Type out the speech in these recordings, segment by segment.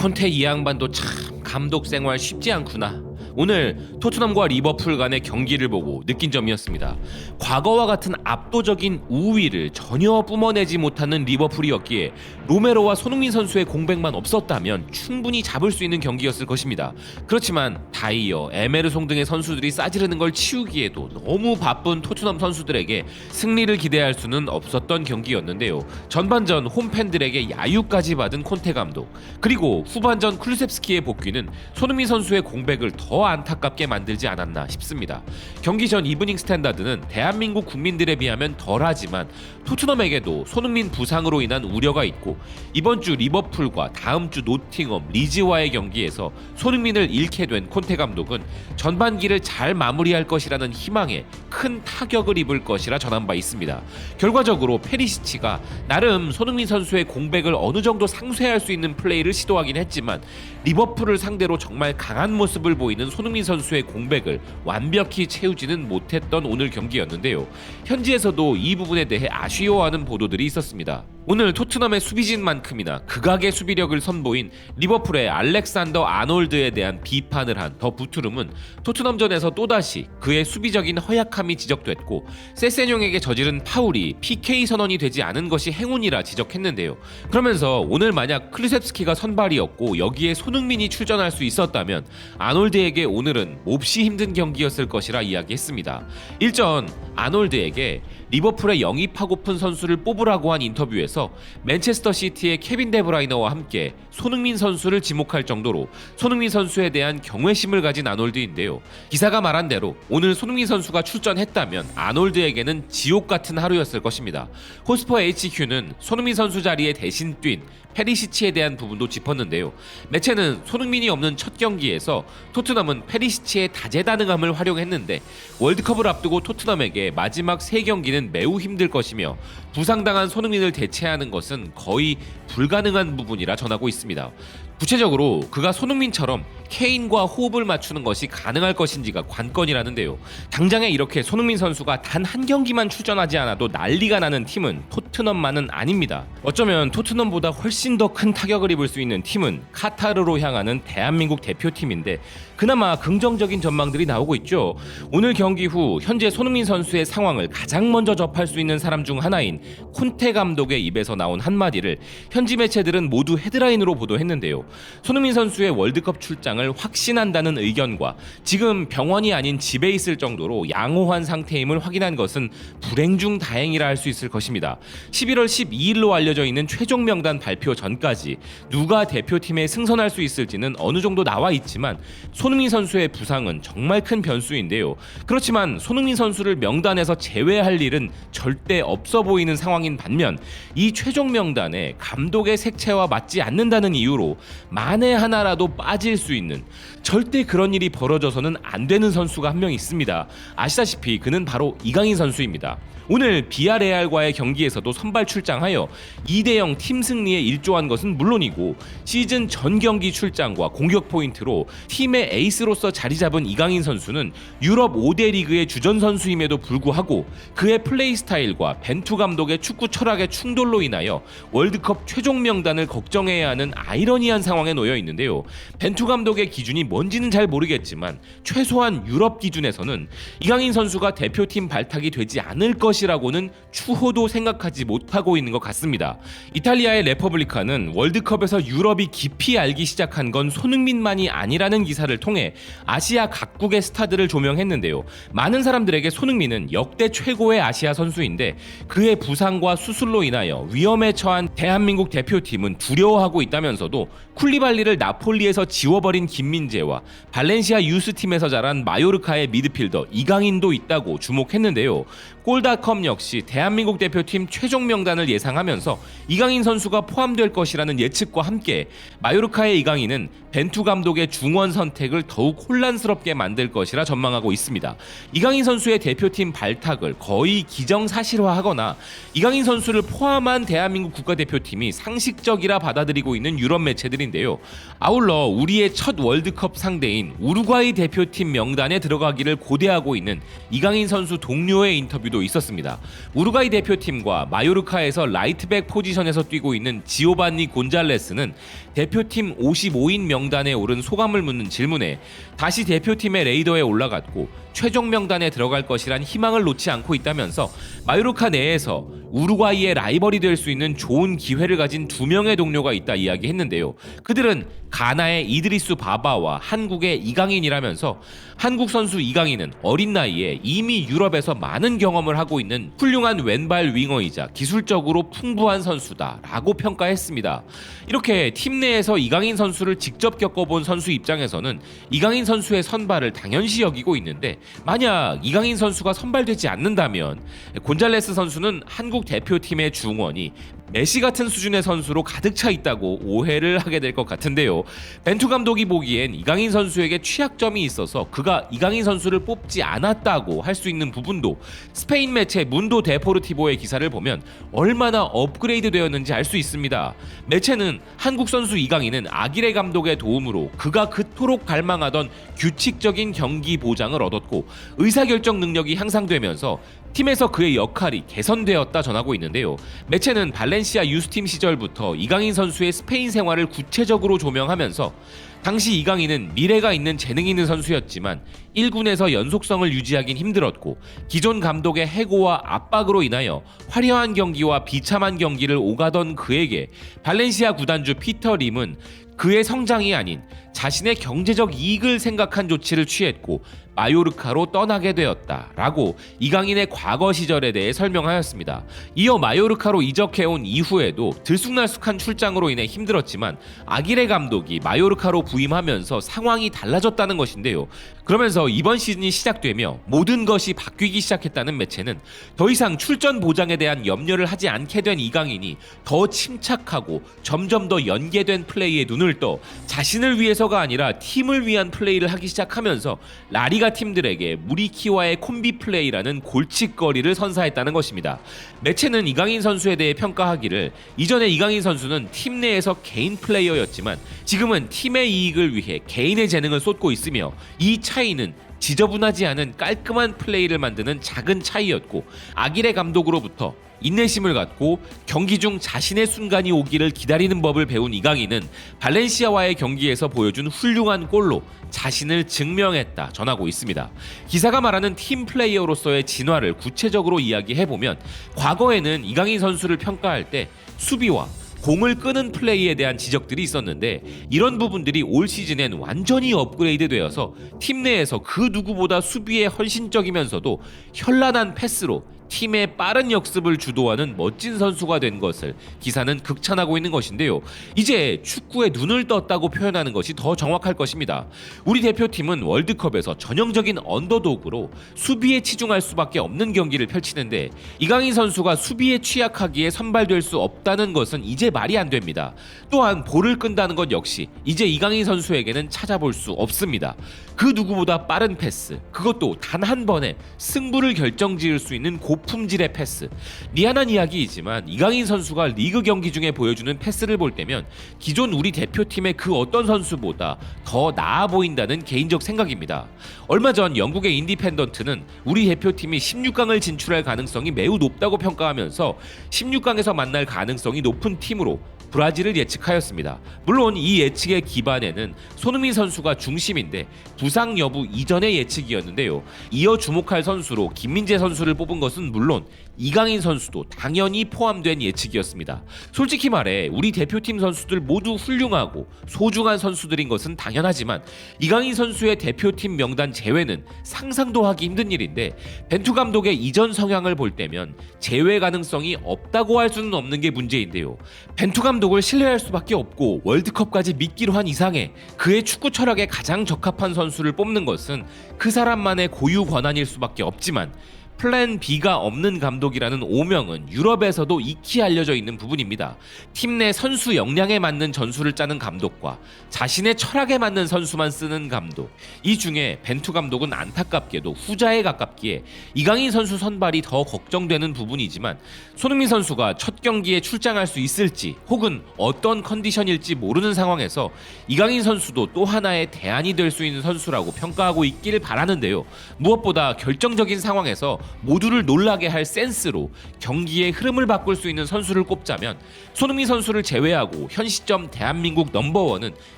콘테 이 양반도 참 감독 생활 쉽지 않구나. 오늘 토트넘과 리버풀 간의 경기를 보고 느낀 점이었습니다. 과거와 같은 압도적인 우위를 전혀 뿜어내지 못하는 리버풀이었기에 로메로와 손흥민 선수의 공백만 없었다면 충분히 잡을 수 있는 경기였을 것입니다. 그렇지만 다이어, 에메르송 등의 선수들이 싸지르는 걸 치우기에도 너무 바쁜 토트넘 선수들에게 승리를 기대할 수는 없었던 경기였는데요. 전반전 홈팬들에게 야유까지 받은 콘테 감독, 그리고 후반전 쿨셉스키의 복귀는 손흥민 선수의 공백을 더 안타깝게 만들지 않았나 싶습니다. 경기 전 이브닝 스탠다드는 대한민국 국민들에 비하면 덜하지만 토트넘에게도 손흥민 부상으로 인한 우려가 있고 이번 주 리버풀과 다음 주 노팅엄, 리즈와의 경기에서 손흥민을 잃게 된 콘테 감독은 전반기를 잘 마무리할 것이라는 희망에 큰 타격을 입을 것이라 전한 바 있습니다. 결과적으로 페리시치가 나름 손흥민 선수의 공백을 어느 정도 상쇄할 수 있는 플레이를 시도하긴 했지만 리버풀을 상대로 정말 강한 모습을 보이는 손흥민 선수의 공백을 완벽히 채우지는 못했던 오늘 경기였는데요. 현지에서도 이 부분에 대해 아쉬워하는 보도들이 있었습니다. 오늘 토트넘의 수비진만큼이나 극악의 수비력을 선보인 리버풀의 알렉산더 아놀드에 대한 비판을 한 더 부투름은 토트넘전에서 또다시 그의 수비적인 허약함이 지적됐고 세세뇽에게 저지른 파울이 PK 선언이 되지 않은 것이 행운이라 지적했는데요. 그러면서 오늘 만약 클루셉스키가 선발이었고 여기에 손흥민이 출전할 수 있었다면 아놀드에게 오늘은 몹시 힘든 경기였을 것이라 이야기했습니다. 일전 아놀드에게 리버풀에 영입하고픈 선수를 뽑으라고 한 인터뷰에서 맨체스터 시티의 케빈 데브라이너와 함께 손흥민 선수를 지목할 정도로 손흥민 선수에 대한 경외심을 가진 아놀드인데요. 기사가 말한 대로 오늘 손흥민 선수가 출전했다면 아놀드에게는 지옥 같은 하루였을 것입니다. 호스퍼 HQ는 손흥민 선수 자리에 대신 뛴 페리시치에 대한 부분도 짚었는데요. 매체는 손흥민이 없는 첫 경기에서 토트넘은 페리시치의 다재다능함을 활용했는데 월드컵을 앞두고 토트넘에게 마지막 3경기는 매우 힘들 것이며 부상당한 손흥민을 대체하는 것은 거의 불가능한 부분이라 전하고 있습니다. 구체적으로 그가 손흥민처럼 케인과 호흡을 맞추는 것이 가능할 것인지가 관건이라는데요. 당장에 이렇게 손흥민 선수가 단 한 경기만 출전하지 않아도 난리가 나는 팀은 토트넘만은 아닙니다. 어쩌면 토트넘보다 훨씬 더 큰 타격을 입을 수 있는 팀은 카타르로 향하는 대한민국 대표팀인데 그나마 긍정적인 전망들이 나오고 있죠. 오늘 경기 후 현재 손흥민 선수의 상황을 가장 먼저 접할 수 있는 사람 중 하나인 콘테 감독의 입에서 나온 한마디를 현지 매체들은 모두 헤드라인으로 보도했는데요. 손흥민 선수의 월드컵 출장을 확신한다는 의견과 지금 병원이 아닌 집에 있을 정도로 양호한 상태임을 확인한 것은 불행 중 다행이라 할 수 있을 것입니다. 11월 12일로 알려져 있는 최종 명단 발표 전까지 누가 대표팀에 승선할 수 있을지는 어느 정도 나와 있지만 손흥민 선수의 부상은 정말 큰 변수인데요. 그렇지만 손흥민 선수를 명단에서 제외할 일은 절대 없어 보이는 상황인 반면 이 최종 명단에 감독의 색채와 맞지 않는다는 이유로 만에 하나라도 빠질 수 있는, 절대 그런 일이 벌어져서는 안 되는 선수가 한 명 있습니다. 아시다시피 그는 바로 이강인 선수입니다. 오늘 비아레알과의 경기에서도 선발 출장하여 2대0 팀 승리에 일조한 것은 물론이고 시즌 전 경기 출장과 공격 포인트로 팀의 에이스로서 자리 잡은 이강인 선수는 유럽 5대 리그의 주전 선수임에도 불구하고 그의 플레이 스타일과 벤투 감독의 축구 철학의 충돌로 인하여 월드컵 최종 명단을 걱정해야 하는 아이러니한 상황에 놓여 있는데요. 벤투 감독의 기준이 뭔지는 잘 모르겠지만 최소한 유럽 기준에서는 이강인 선수가 대표팀 발탁이 되지 않을 것이라고는 추호도 생각하지 못하고 있는 것 같습니다. 이탈리아의 레퍼블리카는 월드컵에서 유럽이 깊이 알기 시작한 건 손흥민만이 아니라는 기사를 통해 아시아 각국의 스타들을 조명했는데요. 많은 사람들에게 손흥민은 역대 최고의 아시아 선수인데 그의 부상과 수술로 인하여 위험에 처한 대한민국 대표팀은 두려워하고 있다면서도 쿨리발리를 나폴리에서 지워버린 김민재와 발렌시아 유스팀에서 자란 마요르카의 미드필더 이강인도 있다고 주목했는데요. 골닷컴 역시 대한민국 대표팀 최종 명단을 예상하면서 이강인 선수가 포함될 것이라는 예측과 함께 마요르카의 이강인은 벤투 감독의 중원 선택을 더욱 혼란스럽게 만들 것이라 전망하고 있습니다. 이강인 선수의 대표팀 발탁을 거의 기정사실화하거나 이강인 선수를 포함한 대한민국 국가대표팀이 상식적이라 받아들이고 있는 유럽 매체들인데요. 아울러 우리의 첫 월드컵 상대인 우루과이 대표팀 명단에 들어가기를 고대하고 있는 이강인 선수 동료의 인터뷰도 있었습니다. 있습니다. 우루과이 대표팀과 마요르카에서 라이트백 포지션에서 뛰고 있는 지오반니 곤잘레스는 대표팀 55인 명단에 오른 소감을 묻는 질문에 다시 대표팀의 레이더에 올라갔고 최종 명단에 들어갈 것이란 희망을 놓지 않고 있다면서 마요르카 내에서 우루과이의 라이벌이 될 수 있는 좋은 기회를 가진 2명의 동료가 있다 이야기했는데요. 그들은 가나의 이드리수 바바와 한국의 이강인이라면서 한국 선수 이강인은 어린 나이에 이미 유럽에서 많은 경험을 하고 있는 훌륭한 왼발 윙어이자 기술적으로 풍부한 선수다라고 평가했습니다. 이렇게 팀 내에서 이강인 선수를 직접 겪어본 선수 입장에서는 이강인 선수의 선발을 당연시 여기고 있는데 만약 이강인 선수가 선발되지 않는다면 곤잘레스 선수는 한국 대표팀의 중원이 메시 같은 수준의 선수로 가득 차 있다고 오해를 하게 될 것 같은데요. 벤투 감독이 보기엔 이강인 선수에게 취약점이 있어서 그가 이강인 선수를 뽑지 않았다고 할 수 있는 부분도 스페인 매체 문도 데포르티보의 기사를 보면 얼마나 업그레이드 되었는지 알 수 있습니다. 매체는 한국 선수 이강인은 아기레 감독의 도움으로 그가 그토록 갈망하던 규칙적인 경기 보장을 얻었고 의사결정 능력이 향상되면서 팀에서 그의 역할이 개선되었다 전하고 있는데요. 매체는 발렌시아 유스팀 시절부터 이강인 선수의 스페인 생활을 구체적으로 조명하면서 당시 이강인은 미래가 있는 재능 있는 선수였지만 1군에서 연속성을 유지하긴 힘들었고 기존 감독의 해고와 압박으로 인하여 화려한 경기와 비참한 경기를 오가던 그에게 발렌시아 구단주 피터 림은 그의 성장이 아닌 자신의 경제적 이익을 생각한 조치를 취했고 마요르카로 떠나게 되었다라고 이강인의 과거 시절에 대해 설명하였습니다. 이어 마요르카로 이적해온 이후에도 들쑥날쑥한 출장으로 인해 힘들었지만 아기레 감독이 마요르카로 부임하면서 상황이 달라졌다는 것인데요. 그러면서 이번 시즌이 시작되며 모든 것이 바뀌기 시작했다는 매체는 더 이상 출전 보장에 대한 염려를 하지 않게 된 이강인이 더 침착하고 점점 더 연계된 플레이에 눈을 떠 자신을 위해서가 아니라 팀을 위한 플레이를 하기 시작하면서 라리가 팀들에게 무리키와의 콤비 플레이라는 골칫거리를 선사했다는 것입니다. 매체는 이강인 선수에 대해 평가하기를 이전에 이강인 선수는 팀 내에서 개인 플레이어였지만 지금은 팀의 이익을 위해 개인의 재능을 쏟고 있으며 이 차이는 지저분하지 않은 깔끔한 플레이를 만드는 작은 차이였고 아기레 감독으로부터 인내심을 갖고 경기 중 자신의 순간이 오기를 기다리는 법을 배운 이강인은 발렌시아와의 경기에서 보여준 훌륭한 골로 자신을 증명했다 전하고 있습니다. 기사가 말하는 팀 플레이어로서의 진화를 구체적으로 이야기해보면 과거에는 이강인 선수를 평가할 때 수비와 공을 끄는 플레이에 대한 지적들이 있었는데 이런 부분들이 올 시즌엔 완전히 업그레이드 되어서 팀 내에서 그 누구보다 수비에 헌신적이면서도 현란한 패스로 팀의 빠른 역습을 주도하는 멋진 선수가 된 것을 기사는 극찬하고 있는 것인데요. 이제 축구에 눈을 떴다고 표현하는 것이 더 정확할 것입니다. 우리 대표팀은 월드컵에서 전형적인 언더독으로 수비에 치중할 수밖에 없는 경기를 펼치는데 이강인 선수가 수비에 취약하기에 선발될 수 없다는 것은 이제 말이 안 됩니다. 또한 볼을 끈다는 것 역시 이제 이강인 선수에게는 찾아볼 수 없습니다. 그 누구보다 빠른 패스, 그것도 단 한 번에 승부를 결정지을 수 있는 고품질의 패스. 미안한 이야기이지만 이강인 선수가 리그 경기 중에 보여주는 패스를 볼 때면 기존 우리 대표팀의 그 어떤 선수보다 더 나아 보인다는 개인적 생각입니다. 얼마 전 영국의 인디펜던트는 우리 대표팀이 16강을 진출할 가능성이 매우 높다고 평가하면서 16강에서 만날 가능성이 높은 팀으로 브라질을 예측하였습니다. 물론 이 예측의 기반에는 손흥민 선수가 중심인데 부상 여부 이전의 예측이었는데요. 이어 주목할 선수로 김민재 선수를 뽑은 것은 물론 이강인 선수도 당연히 포함된 예측이었습니다. 솔직히 말해 우리 대표팀 선수들 모두 훌륭하고 소중한 선수들인 것은 당연하지만 이강인 선수의 대표팀 명단 제외는 상상도 하기 힘든 일인데 벤투 감독의 이전 성향을 볼 때면 제외 가능성이 없다고 할 수는 없는 게 문제인데요. 벤투 감독을 신뢰할 수밖에 없고 월드컵까지 믿기로 한 이상에 그의 축구 철학에 가장 적합한 선수를 뽑는 것은 그 사람만의 고유 권한일 수밖에 없지만 플랜 B가 없는 감독이라는 오명은 유럽에서도 익히 알려져 있는 부분입니다. 팀 내 선수 역량에 맞는 전술을 짜는 감독과 자신의 철학에 맞는 선수만 쓰는 감독, 이 중에 벤투 감독은 안타깝게도 후자에 가깝기에 이강인 선수 선발이 더 걱정되는 부분이지만 손흥민 선수가 첫 경기에 출장할 수 있을지 혹은 어떤 컨디션일지 모르는 상황에서 이강인 선수도 또 하나의 대안이 될 수 있는 선수라고 평가하고 있기를 바라는데요. 무엇보다 결정적인 상황에서 모두를 놀라게 할 센스로 경기의 흐름을 바꿀 수 있는 선수를 꼽자면 손흥민 선수를 제외하고 현 시점 대한민국 넘버원은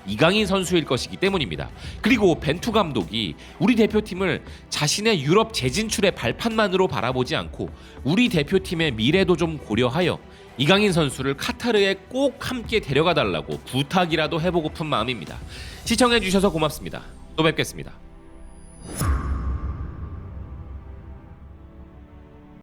이강인 선수일 것이기 때문입니다. 그리고 벤투 감독이 우리 대표팀을 자신의 유럽 재진출의 발판만으로 바라보지 않고 우리 대표팀의 미래도 좀 고려하여 이강인 선수를 카타르에 꼭 함께 데려가 달라고 부탁이라도 해보고픈 마음입니다. 시청해주셔서 고맙습니다. 또 뵙겠습니다.